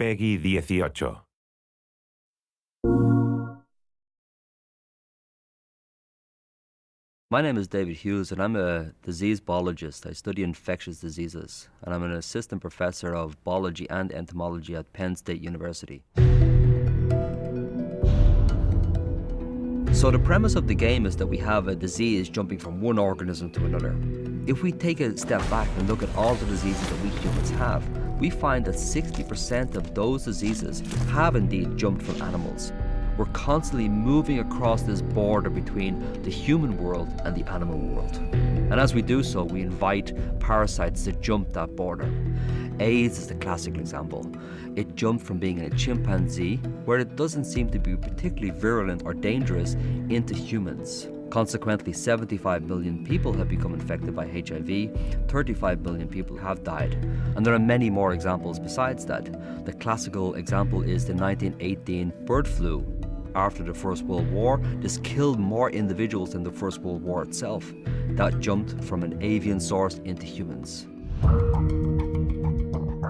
Peggy 18. My name is David Hughes and I'm a disease biologist. I study infectious diseases and I'm an assistant professor of biology and entomology at Penn State University. So the premise of the game is that we have a disease jumping from one organism to another. If we take a step back and look at all the diseases that we humans have, we find that 60% of those diseases have indeed jumped from animals. We're constantly moving across this border between the human world and the animal world. And as we do so, we invite parasites to jump that border. AIDS is the classical example. It jumped from being in a chimpanzee, where it doesn't seem to be particularly virulent or dangerous, into humans. Consequently, 75 million people have become infected by HIV, 35 million people have died. And there are many more examples besides that. The classical example is the 1918 bird flu. After the First World War, this killed more individuals than the First World War itself. That jumped from an avian source into humans.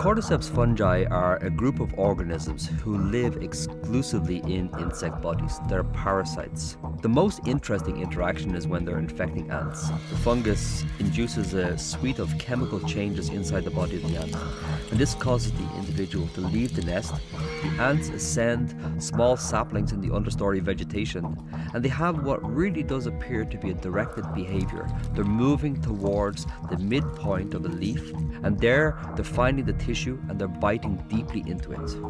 Cordyceps fungi are a group of organisms who live exclusively in insect bodies. They're parasites. The most interesting interaction is when they're infecting ants. The fungus induces a suite of chemical changes inside the body of the ant, and this causes the individual to leave the nest. The ants ascend small saplings in the understory vegetation, and they have what really does appear to be a directed behavior. They're moving towards the midpoint of a leaf, and there they're finding the tissue and they're biting deeply into it.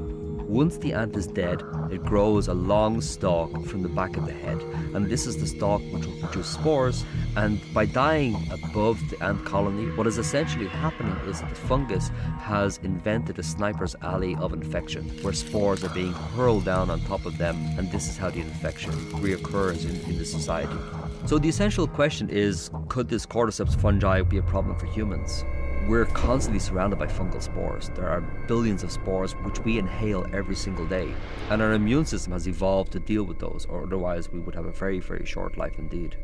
Once the ant is dead, it grows a long stalk from the back of the head, and this is the stalk which will produce spores. And by dying above the ant colony, what is essentially happening is that the fungus has invented a sniper's alley of infection, where spores are being hurled down on top of them, and this is how the infection reoccurs in the society. So the essential question is, could this cordyceps fungi be a problem for humans? We're constantly surrounded by fungal spores. There are billions of spores which we inhale every single day. And our immune system has evolved to deal with those, or otherwise we would have a very, very short life indeed.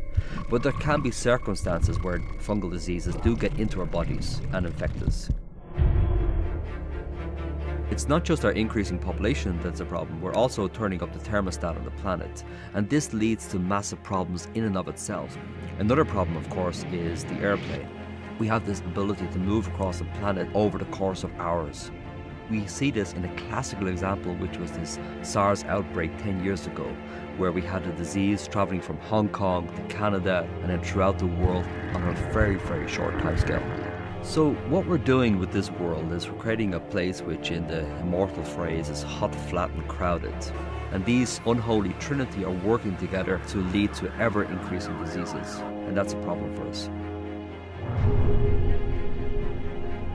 But there can be circumstances where fungal diseases do get into our bodies and infect us. It's not just our increasing population that's a problem, we're also turning up the thermostat on the planet, and this leads to massive problems in and of itself. Another problem, of course, is the airplane. We have this ability to move across the planet over the course of hours. We see this in a classical example, which was this SARS outbreak 10 years ago, where we had a disease traveling from Hong Kong to Canada and then throughout the world on a very, very short timescale. So what we're doing with this world is we're creating a place which, in the immortal phrase, is hot, flat and crowded. And these unholy trinity are working together to lead to ever-increasing diseases. And that's a problem for us.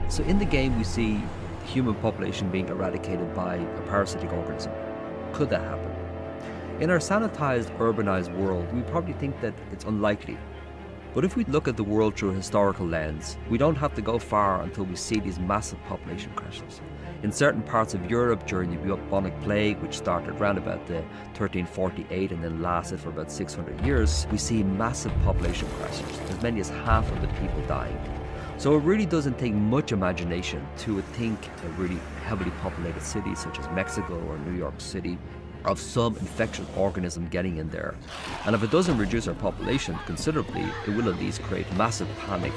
So in the game we see the human population being eradicated by a parasitic organism. Could that happen? In our sanitized, urbanized world, we probably think that it's unlikely. But if we look at the world through a historical lens, we don't have to go far until we see these massive population crashes. In certain parts of Europe during the bubonic plague, which started around about 1348 and then lasted for about 600 years, we see massive population crashes, as many as half of the people dying. So it really doesn't take much imagination to think a really heavily populated city such as Mexico or New York City of some infectious organism getting in there. And if it doesn't reduce our population considerably, it will at least create massive panic.